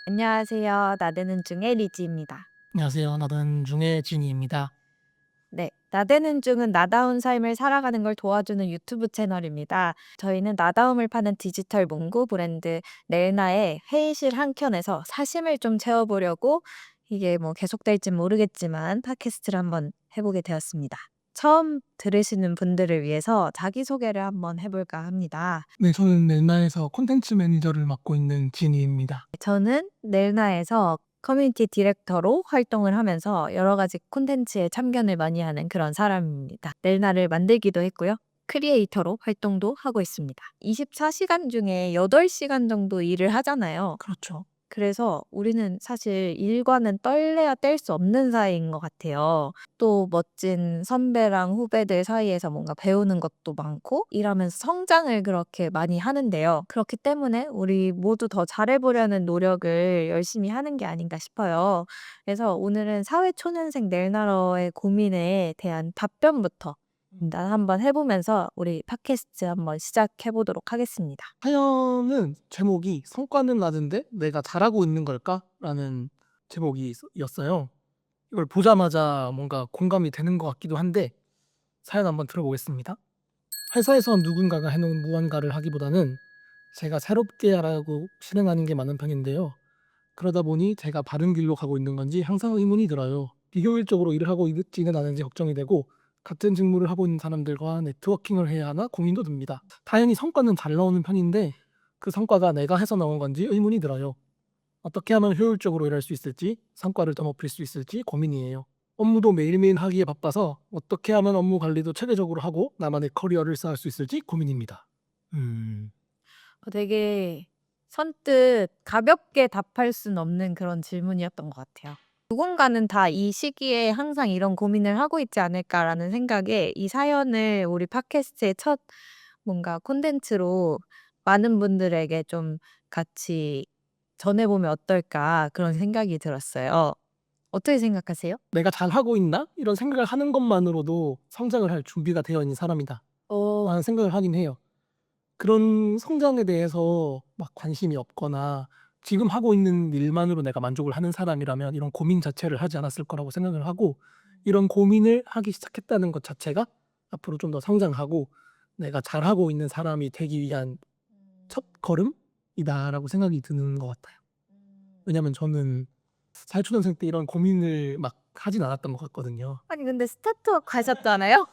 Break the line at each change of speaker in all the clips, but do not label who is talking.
안녕하세요. 나대는 중의 리지입니다.
안녕하세요. 나는 중의 진이입니다.
네, 나대는 중은 나다운 삶을 살아가는 걸 도와주는 유튜브 채널입니다. 저희는 나다움을 파는 디지털 문구 브랜드 넬나의 회의실 한켠에서 사심을 좀 채워보려고 이게 뭐 계속될진 모르겠지만 팟캐스트를 한번 해보게 되었습니다. 처음 들으시는 분들을 위해서 자기소개를 한번 해볼까 합니다.
네, 저는 넬나에서 콘텐츠 매니저를 맡고 있는 진이입니다.
저는 넬나에서 커뮤니티 디렉터로 활동을 하면서 여러 가지 콘텐츠에 참견을 많이 하는 그런 사람입니다. 넬나를 만들기도 했고요. 크리에이터로 활동도 하고 있습니다. 24시간 중에 8시간 정도 일을 하잖아요.
그렇죠.
그래서 우리는 사실 일과는 뗄래야 뗄 수 없는 사이인 것 같아요. 또 멋진 선배랑 후배들 사이에서 뭔가 배우는 것도 많고 일하면서 성장을 그렇게 많이 하는데요. 그렇기 때문에 우리 모두 더 잘해보려는 노력을 열심히 하는 게 아닌가 싶어요. 그래서 오늘은 사회초년생 넬나러의 고민에 대한 답변부터 일단 한번 해보면서 우리 팟캐스트 한번 시작해보도록 하겠습니다.
사연은 제목이 성과는 낮은데 내가 잘하고 있는 걸까? 라는 제목이었어요. 이걸 보자마자 뭔가 공감이 되는 것 같기도 한데 사연 한번 들어보겠습니다. 회사에서 누군가가 해놓은 무언가를 하기보다는 제가 새롭게 하라고 실행하는 게 많은 편인데요. 그러다 보니 제가 바른 길로 가고 있는 건지 항상 의문이 들어요. 비효율적으로 일을 하고 있지는 않은지 걱정이 되고 같은 직무를 하고 있는 사람들과 네트워킹을 해야 하나 고민도 듭니다. 다행히 성과는 잘 나오는 편인데 그 성과가 내가 해서 나온 건지 의문이 들어요. 어떻게 하면 효율적으로 일할 수 있을지, 성과를 더 높일 수 있을지 고민이에요. 업무도 매일매일 하기에 바빠서 어떻게 하면 업무 관리도 체계적으로 하고 나만의 커리어를 쌓을 수 있을지 고민입니다.
되게 선뜻 가볍게 답할 순 없는 그런 질문이었던 것 같아요. 누군가는 다 이 시기에 항상 이런 고민을 하고 있지 않을까라는 생각에 이 사연을 우리 팟캐스트의 첫 뭔가 콘텐츠로 많은 분들에게 좀 같이 전해보면 어떨까 그런 생각이 들었어요. 어떻게 생각하세요?
내가 잘하고 있나? 이런 생각을 하는 것만으로도 성장을 할 준비가 되어 있는 사람이다. 라는 생각을 하긴 해요. 그런 성장에 대해서 막 관심이 없거나 지금 하고 있는 일만으로 내가 만족을 하는 사람이라면 이런 고민 자체를 하지 않았을 거라고 생각을 하고 이런 고민을 하기 시작했다는 것 자체가 앞으로 좀 더 성장하고 내가 잘하고 있는 사람이 되기 위한 첫 걸음이다라고 생각이 드는 것 같아요. 왜냐면 저는 사회초년생 때 이런 고민을 막 하진 않았던 것 같거든요.
아니 근데 스타트업 가셨잖아요?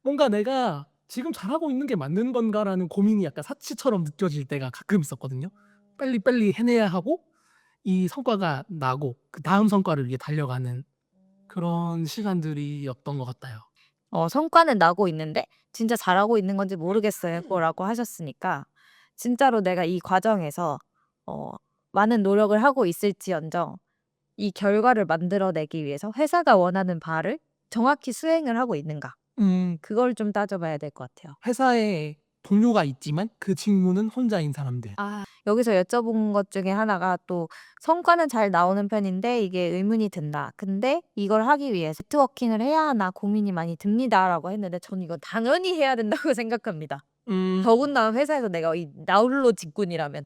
뭔가 '내가 지금 잘하고 있는 게 맞는 건가?'라는 고민이 약간 사치처럼 느껴질 때가 가끔 있었거든요. 빨리빨리 해내야 하고 이 성과가 나고 그다음 성과를 위해 달려가는 그런 시간들이었던 것 같아요.
성과는 나고 있는데 진짜 잘하고 있는 건지 모르겠어요 라고 하셨으니까 진짜로 내가 이 과정에서 어 많은 노력을 하고 있을지언정 이 결과를 만들어내기 위해서 회사가 원하는 바를 정확히 수행을 하고 있는가 그걸 좀 따져봐야 될 것 같아요.
회사에 동료가 있지만 그 직무는 혼자인 사람들.
여기서 여쭤본 것 중에 하나가 또 성과는 잘 나오는 편인데 이게 의문이 든다. 근데 이걸 하기 위해서 네트워킹을 해야 하나 고민이 많이 듭니다라고 했는데 저는 이건 당연히 해야 된다고 생각합니다.
음.
더군다나 회사에서 내가 이 나홀로 직군이라면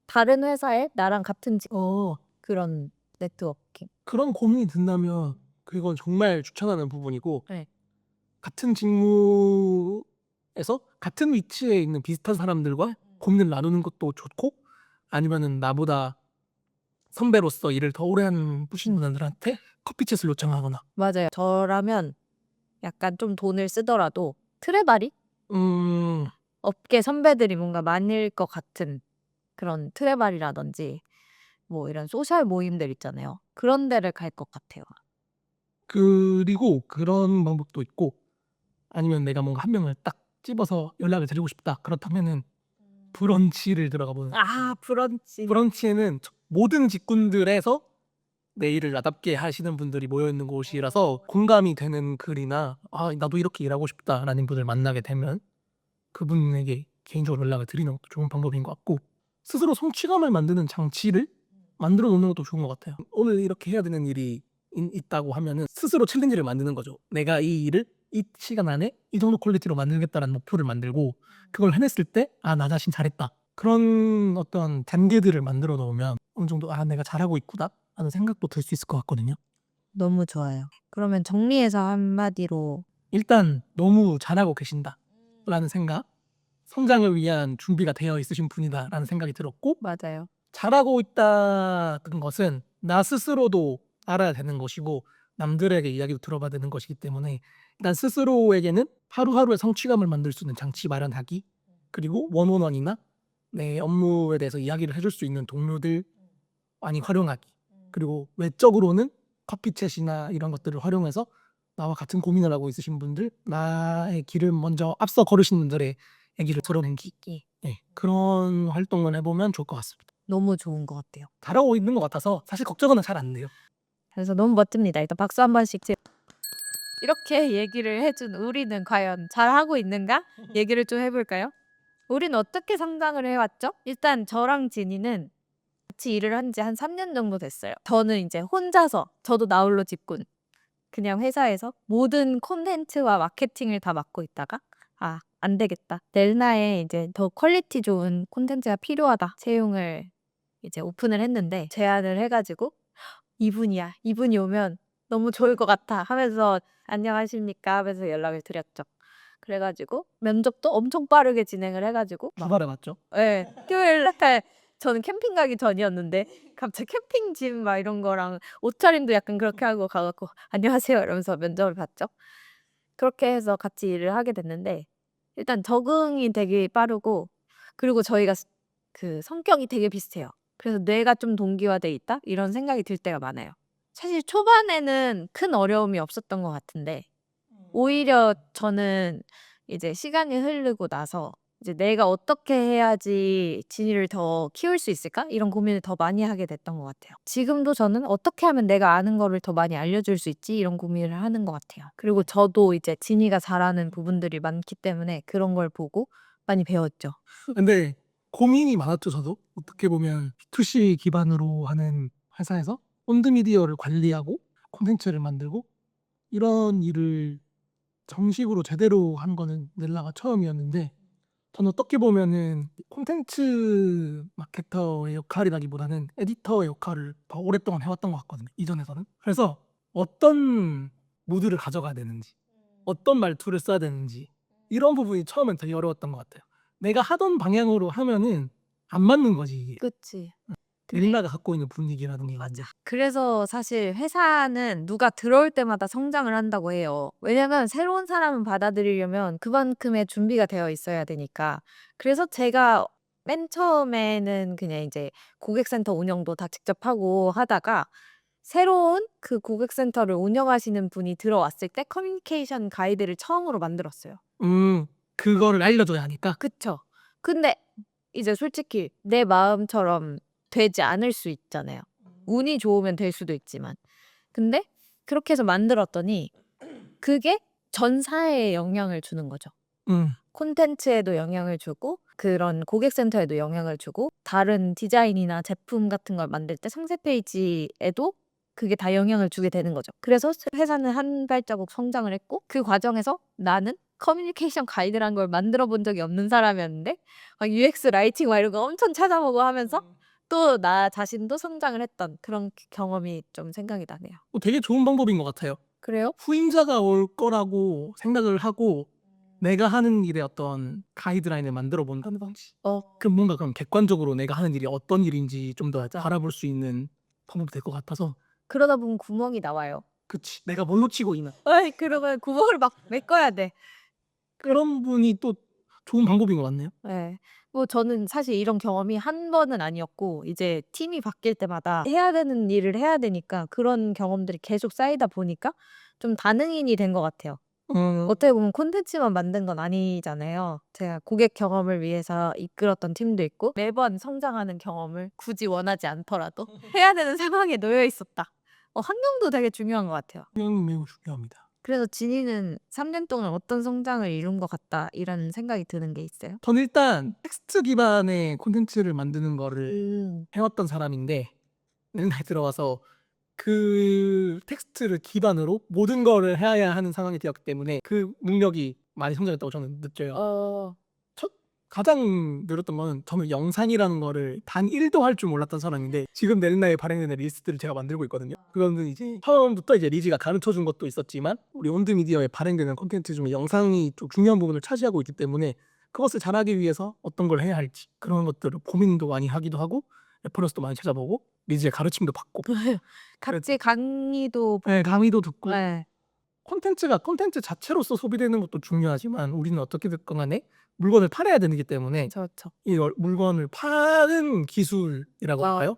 다른 회사에 나랑 같은
어
그런 네트워킹.
그런 고민이 든다면 그건 정말 추천하는 부분이고
네.
같은 직무에서 같은 위치에 있는 비슷한 사람들과 고민을 나누는 것도 좋고 아니면은 나보다 선배로서 일을 더 오래 하는 분들한테 커피챗을 요청하거나.
맞아요. 저라면 약간 좀 돈을 쓰더라도 트레바리?
음.
업계 선배들이 뭔가 많을 것 같은 그런 트레바리라든지 뭐 이런 소셜 모임들 있잖아요. 그런 데를 갈 것 같아요.
그리고 그런 방법도 있고 아니면 내가 뭔가 한 명을 딱 집어서 연락을 드리고 싶다. 그렇다면은 브런치를 들어가 보는.
브런치.
브런치에는 모든 직군들에서 내 일을 나답게 하시는 분들이 모여 있는 곳이라서 공감이 되는 글이나 '아 나도 이렇게 일하고 싶다.'라는 분을 만나게 되면 그분에게 개인적으로 연락을 드리는 것도 좋은 방법인 것 같고 스스로 성취감을 만드는 장치를 만들어 놓는 것도 좋은 것 같아요. 오늘 이렇게 해야 되는 일이 있다고 하면은 스스로 챌린지를 만드는 거죠. 내가 이 일을 이 시간 안에 이 정도 퀄리티로 만들겠다라는 목표를 만들고 그걸 해냈을 때 '아 나 자신 잘했다.' 그런 어떤 단계들을 만들어 놓으면 어느 정도 내가 잘하고 있구나 하는 생각도 들 수 있을 것 같거든요.
너무 좋아요. 그러면 정리해서 한마디로
일단 너무 잘하고 계신다라는 생각, 성장을 위한 준비가 되어 있으신 분이다라는 생각이 들었고,
맞아요.
잘하고 있다는 것은 나 스스로도 알아야 되는 것이고 남들에게 이야기도 들어봐야 되는 것이기 때문에 일단 스스로에게는 하루하루의 성취감을 만들 수 있는 장치 마련하기, 그리고 원온원이나 내 업무에 대해서 이야기를 해줄 수 있는 동료들 많이 활용하기, 그리고 외적으로는 커피챗이나 이런 것들을 활용해서 나와 같은 고민을 하고 있으신 분들, 나의 길을 먼저 앞서 걸으신 분들의 얘기를 들어내기, 그런 활동을 해보면 좋을 것 같습니다.
너무 좋은 것 같아요.
잘하고 있는 것 같아서 사실 걱정은 잘 안 돼요.
그래서 너무 멋집니다. 일단 박수 한 번씩. 이렇게 얘기를 해준 우리는 과연 잘하고 있는가? 얘기를 좀 해볼까요? 우리는 어떻게 성장을 해왔죠? 일단 저랑 진이는 같이 일을 한 지 한 3년 정도 됐어요. 저는 이제 혼자서, 저도 나홀로 집군. 그냥 회사에서 모든 콘텐츠와 마케팅을 다 맡고 있다가 안 되겠다. 넬나에 이제 더 퀄리티 좋은 콘텐츠가 필요하다. 채용을 이제 오픈을 했는데 제안을 해가지고 이분이야. 이분이 오면 너무 좋을 것 같아 하면서 안녕하십니까 하면서 연락을 드렸죠. 그래가지고 면접도 엄청 빠르게 진행을 해가지고
주말에 맞죠?
예, 토요일 날 저는 캠핑 가기 전이었는데 갑자기 캠핑짐 막 이런 거랑 옷차림도 약간 그렇게 하고 가갖고 안녕하세요 이러면서 면접을 봤죠. 그렇게 해서 같이 일을 하게 됐는데 일단 적응이 되게 빠르고 그리고 저희가 그 성격이 되게 비슷해요. 그래서 뇌가 좀 동기화돼 있다 이런 생각이 들 때가 많아요. 사실 초반에는 큰 어려움이 없었던 것 같은데 오히려 저는 이제 시간이 흐르고 나서 이제 '내가 어떻게 해야지 진이를 더 키울 수 있을까?' 이런 고민을 더 많이 하게 됐던 것 같아요. 지금도 저는 '어떻게 하면 내가 아는 거를 더 많이 알려줄 수 있지?' 이런 고민을 하는 것 같아요. 그리고 저도 이제 진이가 잘하는 부분들이 많기 때문에 그런 걸 보고 많이 배웠죠.
근데 고민이 많았죠, 저도. 어떻게 보면 B2C 기반으로 하는 회사에서 온드미디어를 관리하고 콘텐츠를 만들고 이런 일을 정식으로 제대로 한 거는 넬라가 처음이었는데, 저는 어떻게 보면은 콘텐츠 마케터의 역할이라기보다는 에디터의 역할을 더 오랫동안 해왔던 것 같거든요, 이전에서는. 그래서 어떤 무드를 가져가야 되는지, 어떤 말투를 써야 되는지 이런 부분이 처음엔 되게 어려웠던 것 같아요. 내가 하던 방향으로 하면은 안 맞는 거지 이게.
그치.
넬라가 갖고 있는 분위기라든가.
맞아. 그래서 사실 회사는 누가 들어올 때마다 성장을 한다고 해요. 왜냐면 새로운 사람을 받아들이려면 그만큼의 준비가 되어 있어야 되니까. 그래서 제가 맨 처음에는 그냥 이제 고객센터 운영도 다 직접 하고 하다가 새로운 그 고객센터를 운영하시는 분이 들어왔을 때 커뮤니케이션 가이드를 처음으로 만들었어요.
그거를 알려줘야 하니까.
그쵸. 근데 이제 솔직히 내 마음처럼 되지 않을 수 있잖아요. 운이 좋으면 될 수도 있지만. 근데 그렇게 해서 만들었더니 그게 전 사회에 영향을 주는 거죠.
음.
콘텐츠에도 영향을 주고 그런 고객센터에도 영향을 주고 다른 디자인이나 제품 같은 걸 만들 때 상세 페이지에도 그게 다 영향을 주게 되는 거죠. 그래서 회사는 한 발자국 성장을 했고 그 과정에서 나는 커뮤니케이션 가이드란 걸 만들어 본 적이 없는 사람이었는데 막 UX 라이팅 막 이런 거 엄청 찾아보고 하면서 또 나 자신도 성장을 했던 그런 경험이 좀 생각이 나네요.
되게 좋은 방법인 것 같아요.
그래요?
후임자가 올 거라고 생각을 하고 내가 하는 일의 어떤 가이드라인을 만들어 본다는 방식. 그 뭔가 그럼 객관적으로 내가 하는 일이 어떤 일인지 좀 더 바라볼 수 있는 방법이 될 것 같아서.
그러다 보면 구멍이 나와요.
그치. 내가 뭘 놓치고 있나.
어이 그러면 구멍을 막 메꿔야 돼.
그런 분이 또 좋은 방법인 것 같네요.
예. 뭐 저는 사실 이런 경험이 한 번은 아니었고 이제 팀이 바뀔 때마다 해야 되는 일을 해야 되니까 그런 경험들이 계속 쌓이다 보니까 좀 다능인이 된 것 같아요. 어떻게 보면 콘텐츠만 만든 건 아니잖아요. 제가 고객 경험을 위해서 이끌었던 팀도 있고 매번 성장하는 경험을 굳이 원하지 않더라도 해야 되는 상황에 놓여 있었다. 환경도 되게 중요한 것 같아요.
매우 중요합니다.
그래서 진이는 3년 동안 어떤 성장을 이룬 것 같다 이런 생각이 드는 게 있어요?
저는 일단 텍스트 기반의 콘텐츠를 만드는 거를
음.
해왔던 사람인데 맨날 들어와서 그 텍스트를 기반으로 모든 거를 해야 하는 상황이 되었기 때문에 그 능력이 많이 성장했다고 저는 느껴요.
어.
첫 가장 늘었던 건 저는 영상이라는 거를 단 1도 할 줄 몰랐던 사람인데 지금 넬나에 발행되는 리스트를 제가 만들고 있거든요. 그거는 이제 처음부터 이제 리지가 가르쳐 준 것도 있었지만 우리 온드미디어에 발행되는 콘텐츠 중에 영상이 좀 중요한 부분을 차지하고 있기 때문에 그것을 잘하기 위해서 어떤 걸 해야 할지 그런 것들을 고민도 많이 하기도 하고 레퍼런스도 많이 찾아보고 리지의 가르침도 받고
같이 강의도
네, 강의도 듣고
네.
콘텐츠가 콘텐츠 자체로서 소비되는 것도 중요하지만 우리는 어떻게 됐건 간에 물건을 팔아야 되기 때문에
그렇죠.
이 물건을 파는 기술이라고
와.
할까요?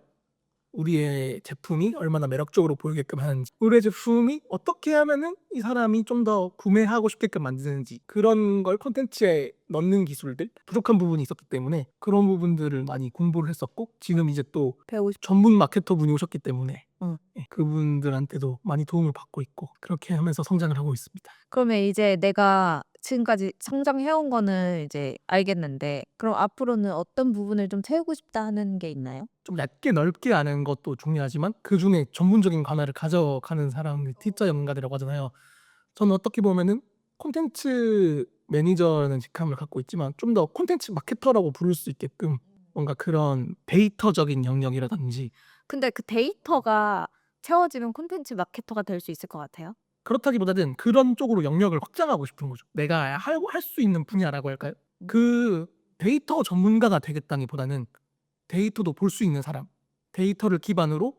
우리의 제품이 얼마나 매력적으로 보이게끔 하는지, 우리의 제품이 어떻게 하면은 이 사람이 좀 더 구매하고 싶게끔 만드는지 그런 걸 콘텐츠에 넣는 기술들 부족한 부분이 있었기 때문에 그런 부분들을 많이 공부를 했었고 지금 이제 또
배우고 싶
전문 마케터 분이 오셨기 때문에
응.
그분들한테도 많이 도움을 받고 있고 그렇게 하면서 성장을 하고 있습니다.
그러면 이제 내가 지금까지 성장해 온 거는 이제 알겠는데 그럼 앞으로는 어떤 부분을 좀 채우고 싶다 하는 게 있나요?
좀 얇게 넓게 아는 것도 중요하지만 그중에 전문적인 관할을 가져가는 사람을 T자 전문가들이라고 하잖아요. 저는 어떻게 보면은 콘텐츠 매니저라는 직함을 갖고 있지만 좀 더 콘텐츠 마케터라고 부를 수 있게끔 뭔가 그런 데이터적인 영역이라든지
근데 그 데이터가 채워지면 콘텐츠 마케터가 될 수 있을 것 같아요.
그렇다기보다는 그런 쪽으로 영역을 확장하고 싶은 거죠. 내가 할 수 있는 분야라고 할까요? 그 데이터 전문가가 되겠다기보다는 데이터도 볼 수 있는 사람, 데이터를 기반으로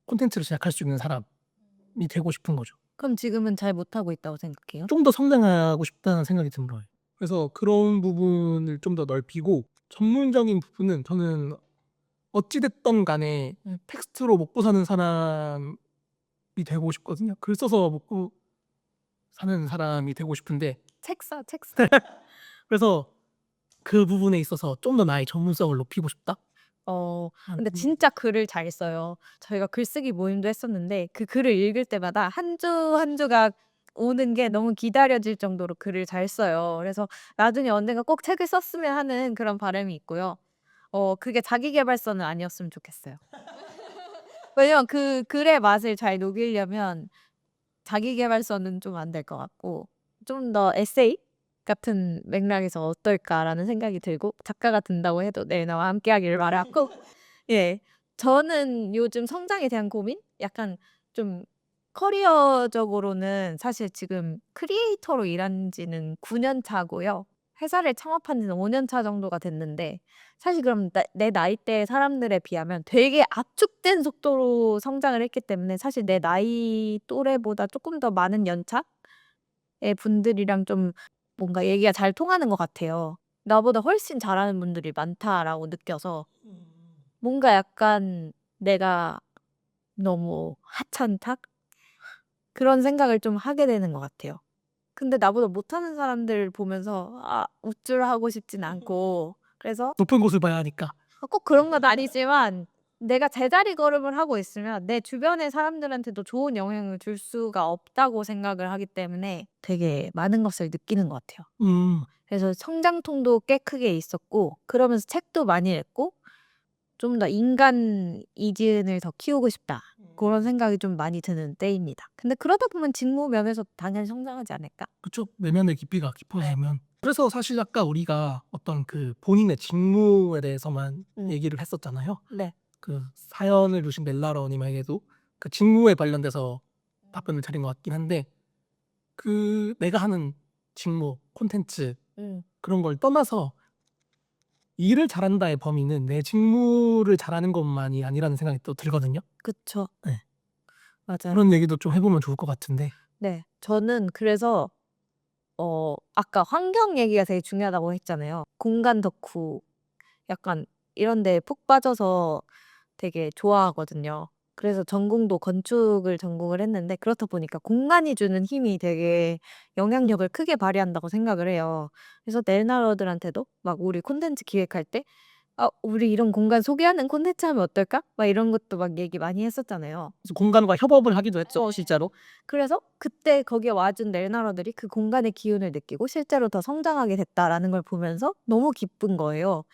콘텐츠를 제작할 수 있는 사람이 되고 싶은 거죠.
그럼 지금은 잘 못하고 있다고 생각해요?
좀 더 성장하고 싶다는 생각이 들어요. 그래서 그런 부분을 좀 더 넓히고 전문적인 부분은 저는 어찌 됐든 간에 텍스트로 먹고 사는 사람이 되고 싶거든요. 글 써서 먹고 사는 사람이 되고 싶은데
책 써.
그래서 그 부분에 있어서 좀 더 나의 전문성을 높이고 싶다?
근데 진짜 글을 잘 써요. 저희가 글쓰기 모임도 했었는데 그 글을 읽을 때마다 한 주 한 주가 오는 게 너무 기다려질 정도로 글을 잘 써요. 그래서 나중에 언젠가 꼭 책을 썼으면 하는 그런 바람이 있고요. 그게 자기계발서는 아니었으면 좋겠어요. 왜냐면 그 글의 맛을 잘 녹이려면 자기계발서는 좀 안 될 것 같고 좀 더 에세이 같은 맥락에서 어떨까라는 생각이 들고 작가가 된다고 해도 네 나와 함께하기를 바라고 예. 저는 요즘 성장에 대한 고민? 약간 좀 커리어적으로는 사실 지금 크리에이터로 일한 지는 9년 차고요. 회사를 창업한 지는 5년 차 정도가 됐는데 사실 그럼 내 나이대 사람들에 비하면 되게 압축된 속도로 성장을 했기 때문에 사실 내 나이 또래보다 조금 더 많은 연차의 분들이랑 좀 뭔가 얘기가 잘 통하는 것 같아요. '나보다 훨씬 잘하는 분들이 많다.'라고 느껴서 뭔가 약간 내가 너무 하찮다? 그런 생각을 좀 하게 되는 것 같아요. 근데 나보다 못하는 사람들 보면서 우쭐하고 싶진 않고 그래서
높은 곳을 봐야 하니까.
꼭 그런 건 아니지만 내가 제자리 걸음을 하고 있으면 내 주변의 사람들한테도 좋은 영향을 줄 수가 없다고 생각을 하기 때문에 되게 많은 것을 느끼는 것 같아요.
음.
그래서 성장통도 꽤 크게 있었고 그러면서 책도 많이 읽고 좀 더 '인간 이지은을 더 키우고 싶다.' 고런 생각이 좀 많이 드는 때입니다. 근데 그러다 보면 직무 면에서 당연히 성장하지 않을까?
그쵸. 내면의 깊이가 깊어지면. 그래서 사실 아까 우리가 어떤 그 본인의 직무에 대해서만 얘기를 했었잖아요.
네.
그 사연을 주신 멜라러 님에게도 그 직무에 관련돼서 답변을 드린 것 같긴 한데 그 내가 하는 직무, 콘텐츠 그런 걸 떠나서 일을 잘한다의 범위는 내 직무를 잘하는 것만이 아니라는 생각이 또 들거든요.
그쵸.
네.
맞아요.
그런 얘기도 좀 해 보면 좋을 것 같은데.
네. 저는 그래서 아까 환경 얘기가 되게 중요하다고 했잖아요. 공간 덕후 약간 이런 데 푹 빠져서 되게 좋아하거든요. 그래서 전공도 건축을 전공을 했는데 그렇다 보니까 공간이 주는 힘이 되게 영향력을 크게 발휘한다고 생각을 해요. 그래서 넬나러들한테도 막 우리 콘텐츠 기획할 때 우리 이런 공간 소개하는 콘텐츠 하면 어떨까?" 막 이런 것도 막 얘기 많이 했었잖아요.
그래서 공간과 협업을 하기도 했죠, 실제로.
그래서 그때 거기에 와준 넬나러들이 그 공간의 기운을 느끼고 실제로 더 성장하게 됐다라는 걸 보면서 너무 기쁜 거예요.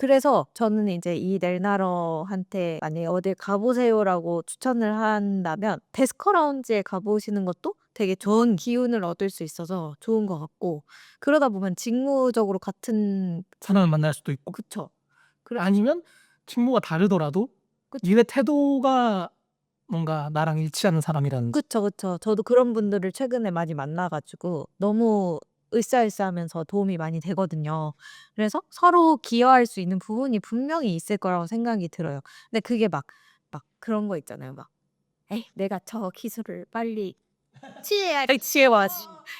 그래서 저는 이제 이 넬나러한테 만약에 "어딜 가 보세요."라고 추천을 한다면 데스커 라운지에 가 보시는 것도 되게 좋은 기운을 얻을 수 있어서 좋은 것 같고 그러다 보면 직무적으로 같은
사람을 만날 수도 있고
그쵸.
아니면 직무가 다르더라도
그쵸.
일의 태도가 뭔가 나랑 일치하는 사람이라든지
그쵸, 그쵸. 저도 그런 분들을 최근에 많이 만나 가지고 너무 으쌰으쌰하면서 도움이 많이 되거든요. 그래서 서로 기여할 수 있는 부분이 분명히 있을 거라고 생각이 들어요. 근데 그게 막 그런 거 있잖아요. 막 '에이 내가 저 기술을 빨리 취해와.'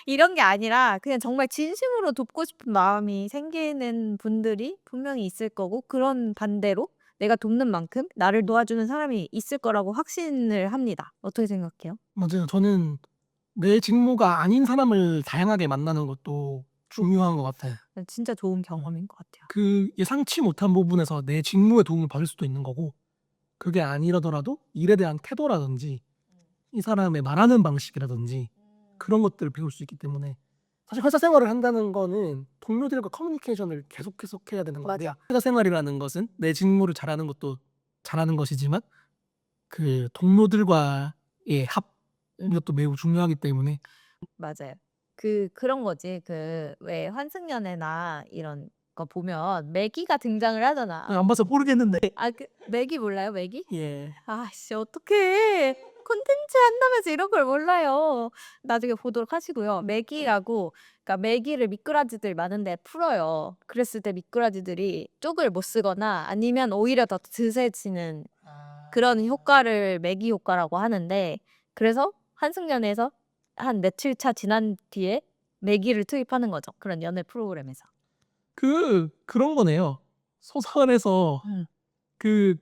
이런 게 아니라 그냥 정말 진심으로 돕고 싶은 마음이 생기는 분들이 분명히 있을 거고 그런 반대로 내가 돕는 만큼 나를 도와주는 사람이 있을 거라고 확신을 합니다. 어떻게 생각해요?
맞아요. 저는 내 직무가 아닌 사람을 다양하게 만나는 것도 중요한 것 같아요.
진짜 좋은 경험인 것 같아요.
그 예상치 못한 부분에서 내 직무에 도움을 받을 수도 있는 거고 그게 아니라더라도 일에 대한 태도라든지 이 사람의 말하는 방식이라든지 그런 것들을 배울 수 있기 때문에 사실 회사 생활을 한다는 거는 동료들과 커뮤니케이션을 계속 해야 되는 거 같아요. 회사 생활이라는 것은 내 직무를 잘하는 것도 잘하는 것이지만 그 동료들과의 합 이것도 매우 중요하기 때문에
맞아요. 그런 거지. 그 왜 환승연애나 이런 거 보면 매기가 등장을 하잖아.
안 봐서 모르겠는데
매기 몰라요, 매기?
예.
아씨 어떡해. 콘텐츠 한다면서 이런 걸 몰라요. 나중에 보도록 하시고요. 매기라고 그러니까 매기를 미꾸라지들 많은데 풀어요. 그랬을 때 미꾸라지들이 쪽을 못 쓰거나 아니면 오히려 더 드세지는 그런 효과를 매기 효과라고 하는데 그래서 한승연애에서 한 며칠 차 지난 뒤에 매기를 투입하는 거죠. 그런 연애 프로그램에서.
그런 거네요. 소설에서
음.
그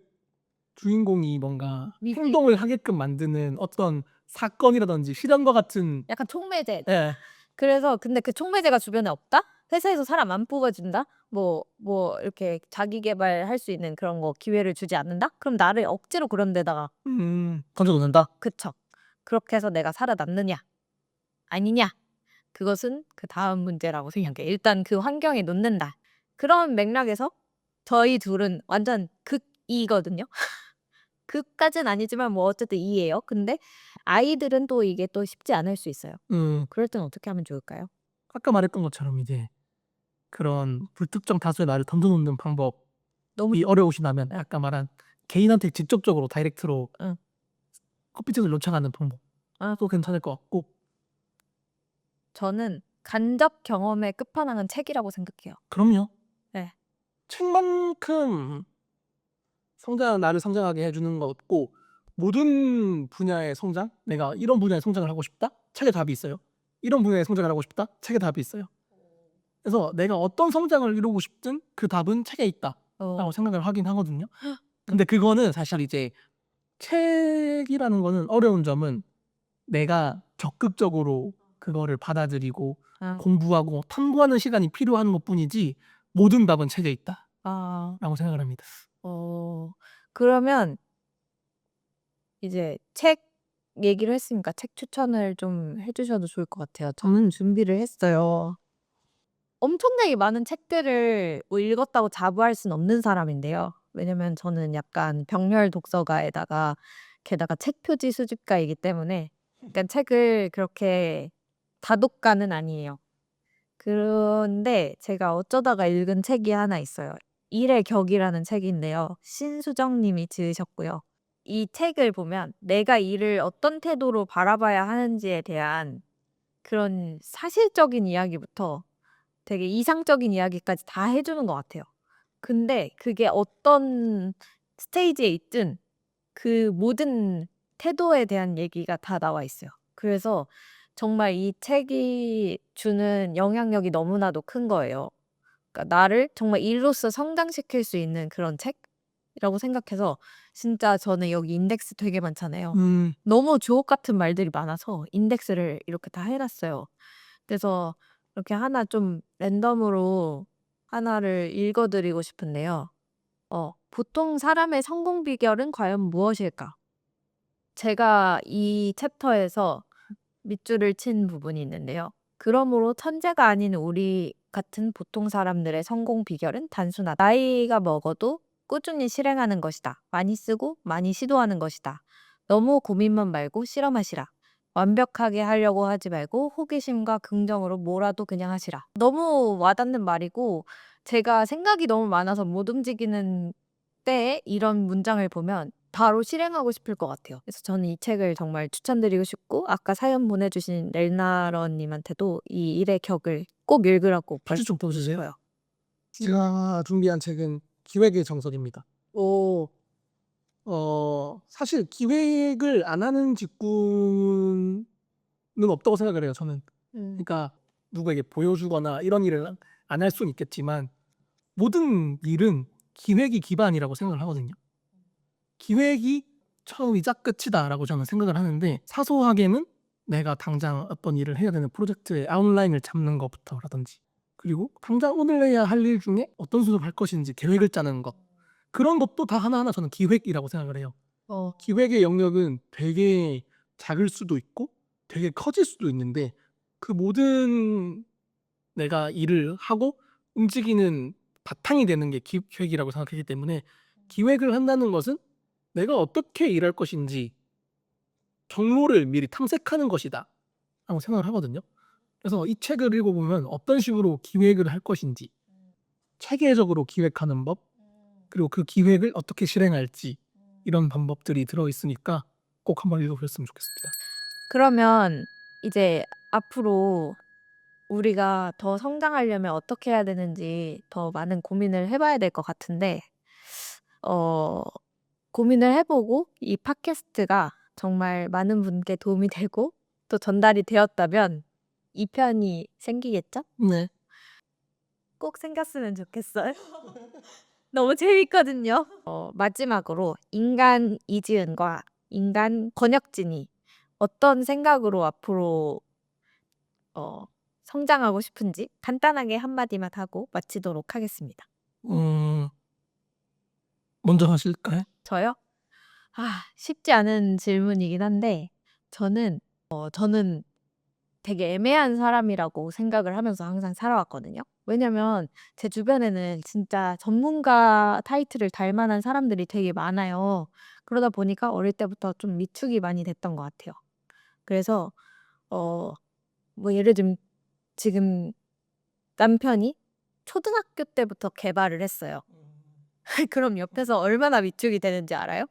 주인공이 뭔가
미리
행동을 하게끔 만드는 어떤 사건이라든지 실현과 같은
약간 촉매제.
예.
그래서 근데 그 촉매제가 주변에 없다? 회사에서 사람 안 뽑아준다? 뭐 이렇게 자기 계발할 수 있는 그런 거 기회를 주지 않는다? 그럼 나를 억지로 그런 데다가
던져 놓는다.
그쵸. 그렇게 해서 내가 살아남느냐 아니냐 그것은 그다음 문제라고 생각해요. 일단 그 환경에 놓는다. 그런 맥락에서 저희 둘은 완전 극이거든요. 극까진 아니지만 뭐 어쨌든 E예요. 근데 아이들은 또 이게 또 쉽지 않을 수 있어요. 그럴 땐 어떻게 하면 좋을까요?
아까 말했던 것처럼 이제 그런 불특정 다수의 나를 던져 놓는 방법이
너무
어려우시다면 아까 말한 개인한테 직접적으로 다이렉트로
응.
커피집을 요청하는 방법도 괜찮을 것 같고
저는 간접 경험의 끝판왕은 책이라고 생각해요.
그럼요.
네.
책만큼 나를 성장하게 해 주는 거 없고 모든 분야의 성장? '내가 이런 분야의 성장을 하고 싶다.' 책에 답이 있어요. '이런 분야의 성장을 하고 싶다.' 책에 답이 있어요. 그래서 내가 어떤 성장을 이루고 싶든 그 답은 책에 있다라고
어.
생각을 하긴 하거든요. 근데 그거는 사실 이제 책이라는 거는 어려운 점은 내가 적극적으로 그거를 받아들이고
아.
공부하고 탐구하는 시간이 필요한 것뿐이지 모든 답은 책에
아.
있다라고 생각을 합니다.
그러면 이제 책 얘기를 했으니까 책 추천을 좀 해 주셔도 좋을 것 같아요. 저는 준비를 했어요. 엄청나게 많은 책들을 뭐 읽었다고 자부할 수는 없는 사람인데요. 왜냐면 저는 약간 병렬 독서가에다가 게다가 책 표지 수집가이기 때문에 약간 책을 그렇게 다독가는 아니에요. 그런데 제가 어쩌다가 읽은 책이 하나 있어요. 일의 격이라는 책인데요. 신수정 님이 지으셨고요. 이 책을 보면 내가 일을 어떤 태도로 바라봐야 하는지에 대한 그런 사실적인 이야기부터 되게 이상적인 이야기까지 다 해 주는 것 같아요. 근데 그게 어떤 스테이지에 있든 그 모든 태도에 대한 얘기가 다 나와 있어요. 그래서 정말 이 책이 주는 영향력이 너무나도 큰 거예요. 그러니까 나를 정말 일로서 성장시킬 수 있는 그런 책이라고 생각해서 진짜 저는 여기 인덱스 되게 많잖아요. 너무 주옥 같은 말들이 많아서 인덱스를 이렇게 다 해 놨어요. 그래서 이렇게 하나 좀 랜덤으로 하나를 읽어 드리고 싶은데요. 보통 사람의 성공 비결은 과연 무엇일까? 제가 이 챕터에서 밑줄을 친 부분이 있는데요. 그러므로 천재가 아닌 우리 같은 보통 사람들의 성공 비결은 단순하다. 나이가 먹어도 꾸준히 실행하는 것이다. 많이 쓰고 많이 시도하는 것이다. 너무 고민만 말고 실험하시라. 완벽하게 하려고 하지 말고 호기심과 긍정으로 뭐라도 그냥 하시라. 너무 와닿는 말이고 제가 생각이 너무 많아서 못 움직이는 때에 이런 문장을 보면 바로 실행하고 싶을 것 같아요. 그래서 저는 이 책을 정말 추천드리고 싶고 아까 사연 보내주신 렐나러님한테도 이 일의 격을 꼭 읽으라고
편지 좀
말씀드리고
써주세요.
싶어요.
제가 준비한 책은 기획의 정석입니다.
오,
사실 기획을 안 하는 직군은 없다고 생각을 해요, 저는. 그러니까 누구에게 보여주거나 이런 일을 안 할 수는 있겠지만 모든 일은 기획이 기반이라고 생각을 하거든요. 기획이 처음이자 끝이다라고 저는 생각을 하는데 사소하게는 내가 당장 어떤 일을 해야 되는 프로젝트의 아웃라인을 잡는 것부터라든지 그리고 당장 오늘 해야 할 일 중에 어떤 순서로 할 것인지 계획을 짜는 것 그런 것도 다 하나하나 저는 기획이라고 생각을 해요. 기획의 영역은 되게 작을 수도 있고 되게 커질 수도 있는데 그 모든 내가 일을 하고 움직이는 바탕이 되는 게 기획이라고 생각하기 때문에 기획을 한다는 것은 내가 어떻게 일할 것인지 경로를 미리 탐색하는 것이다 라고 생각을 하거든요. 그래서 이 책을 읽어보면 어떤 식으로 기획을 할 것인지 체계적으로 기획하는 법 그리고 그 기획을 어떻게 실행할지 이런 방법들이 들어있으니까 꼭 한번 읽어보셨으면 좋겠습니다.
그러면 이제 앞으로 우리가 더 성장하려면 어떻게 해야 되는지 더 많은 고민을 해봐야 될 것 같은데, 어, 고민을 해보고 이 팟캐스트가 정말 많은 분께 도움이 되고 또 전달이 되었다면 2편이 생기겠죠?
네.
꼭 생겼으면 좋겠어요. 너무 재밌거든요. 마지막으로 인간 이지은과 인간 권혁진이 어떤 생각으로 앞으로 성장하고 싶은지 간단하게 한마디만 하고 마치도록 하겠습니다.
먼저 하실까요?
저요? 쉽지 않은 질문이긴 한데 저는 되게 애매한 사람이라고 생각을 하면서 항상 살아왔거든요. 왜냐면 제 주변에는 진짜 전문가 타이틀을 달 만한 사람들이 되게 많아요. 그러다 보니까 어릴 때부터 좀 위축이 많이 됐던 것 같아요. 그래서 어, 뭐 예를 들면 지금 남편이 초등학교 때부터 개발을 했어요. 그럼 옆에서 얼마나 위축이 되는지 알아요?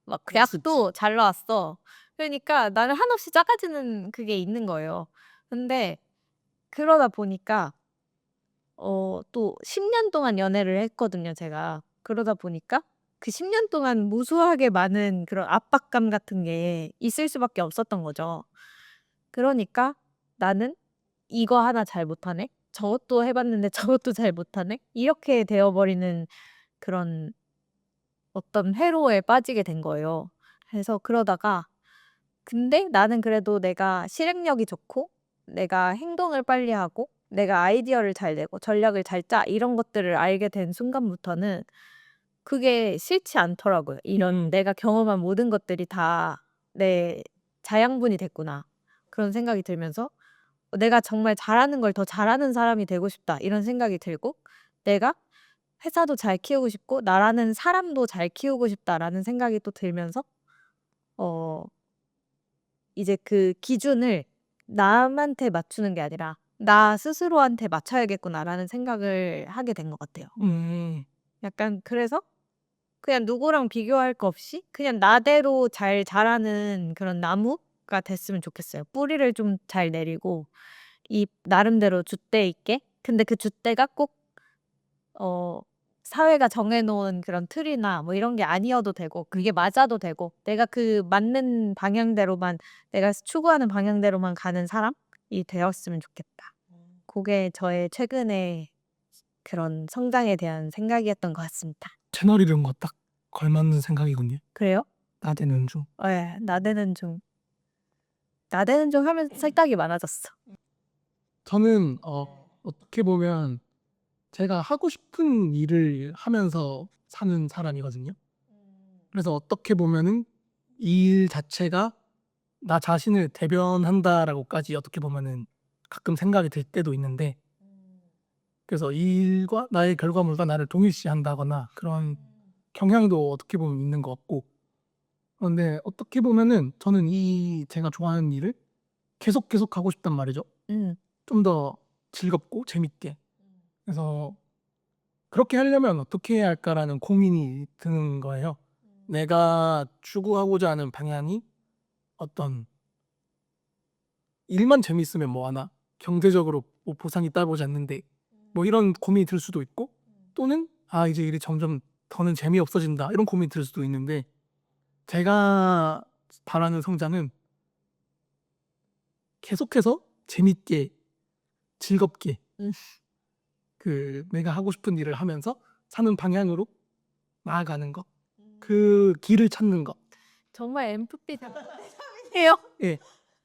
막 대학도 잘 나왔어. 그러니까 나는 한없이 작아지는 그게 있는 거예요. 근데 그러다 보니까 또 10년 동안 연애를 했거든요, 제가. 그러다 보니까 그 10년 동안 무수하게 많은 그런 압박감 같은 게 있을 수밖에 없었던 거죠. 그러니까 '나는 이거 하나 잘 못하네. 저것도 해 봤는데 저것도 잘 못하네.' 이렇게 되어 버리는 그런 어떤 회로에 빠지게 된 거예요. 그래서 그러다가 근데 나는 그래도 내가 실행력이 좋고 내가 행동을 빨리 하고 내가 아이디어를 잘 내고 전략을 잘 짜 이런 것들을 알게 된 순간부터는 그게 싫지 않더라고요. 이런 '내가 경험한 모든 것들이 다 내 자양분이 됐구나.' 그런 생각이 들면서 '내가 정말 잘하는 걸 더 잘하는 사람이 되고 싶다.' 이런 생각이 들고 '내가 회사도 잘 키우고 싶고 나라는 사람도 잘 키우고 싶다.'라는 생각이 또 들면서 어 이제 그 기준을 남한테 맞추는 게 아니라 '나 스스로한테 맞춰야겠구나.'라는 생각을 하게 된 것 같아요. 약간 그래서 그냥 누구랑 비교할 거 없이 그냥 나대로 잘 자라는 그런 나무가 됐으면 좋겠어요. 뿌리를 좀 잘 내리고 이 나름대로 줏대 있게 근데 그 줏대가 꼭 어 사회가 정해 놓은 그런 틀이나 뭐 이런 게 아니어도 되고 그게 맞아도 되고 내가 그 맞는 방향대로만 내가 추구하는 방향대로만 가는 사람이 되었으면 좋겠다. 고게 저의 최근의 그런 성장에 대한 생각이었던 것 같습니다.
채널 이름과 딱 걸맞는 생각이군요.
그래요?
나대는 중.
예. 나대는 중 하면서 생각이 많아졌어.
저는 어떻게 보면 제가 하고 싶은 일을 하면서 사는 사람이거든요. 그래서 어떻게 보면은 이 일 자체가 나 자신을 대변한다라고까지 어떻게 보면은 가끔 생각이 들 때도 있는데 그래서 이 일과 나의 결과물과 나를 동일시한다거나 그런 경향도 어떻게 보면 있는 것 같고 근데 어떻게 보면은 저는 이 제가 좋아하는 일을 계속 하고 싶단 말이죠.
음.
좀 더 즐겁고 재밌게. 그래서 그렇게 하려면 어떻게 해야 할까라는 고민이 드는 거예요. 내가 추구하고자 하는 방향이 어떤 일만 재밌으면 뭐 하나 경제적으로 뭐 보상이 따라오지 않는데 뭐 이런 고민이 들 수도 있고 또는 이제 일이 점점 더는 재미없어진다 이런 고민이 들 수도 있는데 제가 바라는 성장은 계속해서 재밌게 즐겁게
음.
내가 하고 싶은 일을 하면서 사는 방향으로 나아가는 것, 그 길을 찾는 것.
정말 MFP 답이에요.
예,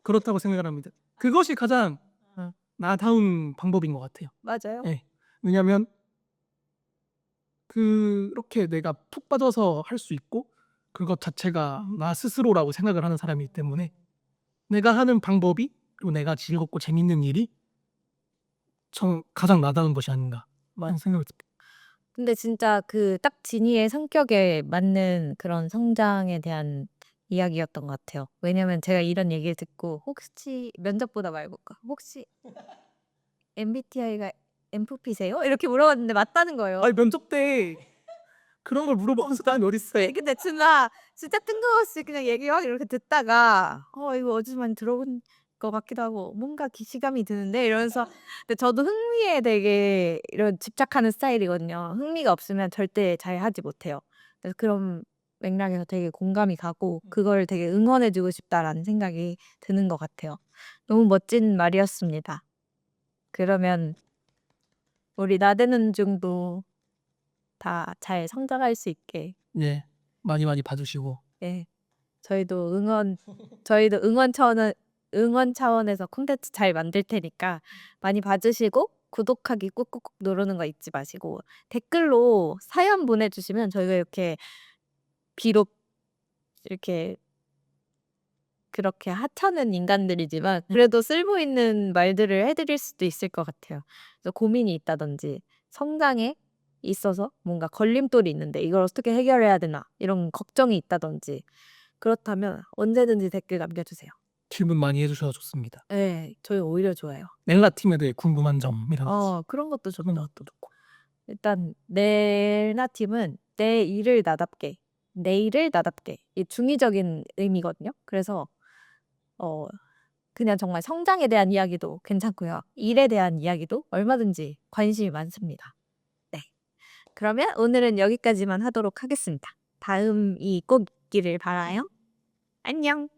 그렇다고 생각을 합니다. 그것이 가장
응.
나다운 방법인 것 같아요.
맞아요.
예, 왜냐하면 그렇게 내가 푹 빠져서 할 수 있고 그것 자체가 나 스스로라고 생각을 하는 사람이기 때문에 내가 하는 방법이 그리고 내가 즐겁고 재밌는 일이 전 가장 나다운 것이 아닌가 라는 생각을 듭니다.
근데 진짜 그 딱 지니의 성격에 맞는 그런 성장에 대한 이야기였던 것 같아요. 왜냐면 제가 이런 얘기를 듣고 혹시 면접보다 말고 혹시 MBTI가 MFP세요? 이렇게 물어봤는데 맞다는 거예요.
아니 면접 때 그런 걸 물어보는 사람이 어딨어요?
근데 진짜 뜬금없이 그냥 얘기하고 이렇게 듣다가 이거 어디서 많이 들어본 것 같기도 하고 뭔가 기시감이 드는데 이러면서 근데 저도 흥미에 되게 이런 집착하는 스타일이거든요. 흥미가 없으면 절대 잘 하지 못해요. 그래서 그런 맥락에서 되게 공감이 가고 그걸 되게 응원해 주고 싶다라는 생각이 드는 것 같아요. 너무 멋진 말이었습니다. 그러면 우리 나대는 중도 다 잘 성장할 수 있게
예, 많이 봐주시고
예. 저희도 응원 차원에서 콘텐츠 잘 만들 테니까 많이 봐주시고 구독하기 꾹꾹꾹 누르는 거 잊지 마시고 댓글로 사연 보내주시면 저희가 이렇게 비록 이렇게 그렇게 하찮은 인간들이지만 그래도 쓸모 있는 말들을 해드릴 수도 있을 것 같아요. 그래서 고민이 있다든지 성장에 있어서 뭔가 걸림돌이 있는데 이걸 어떻게 해결해야 되나 이런 걱정이 있다든지 그렇다면 언제든지 댓글 남겨주세요.
질문 많이 해주셔서 좋습니다.
네, 저희 오히려 좋아요.
넬라 팀에 대해 궁금한 점이라든지
그런 것도
그런
좋다.
것도 좋고.
일단 넬나 팀은 내 일을 나답게, 내일을 나답게 이 중의적인 의미거든요. 그래서 어, 그냥 정말 성장에 대한 이야기도 괜찮고요. 일에 대한 이야기도 얼마든지 관심이 많습니다. 네. 그러면 오늘은 여기까지만 하도록 하겠습니다. 다음이 꼭 있기를 바라요. 안녕.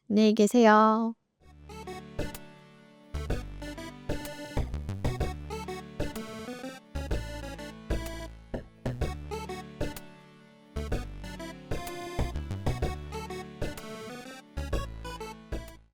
안녕히 계세요.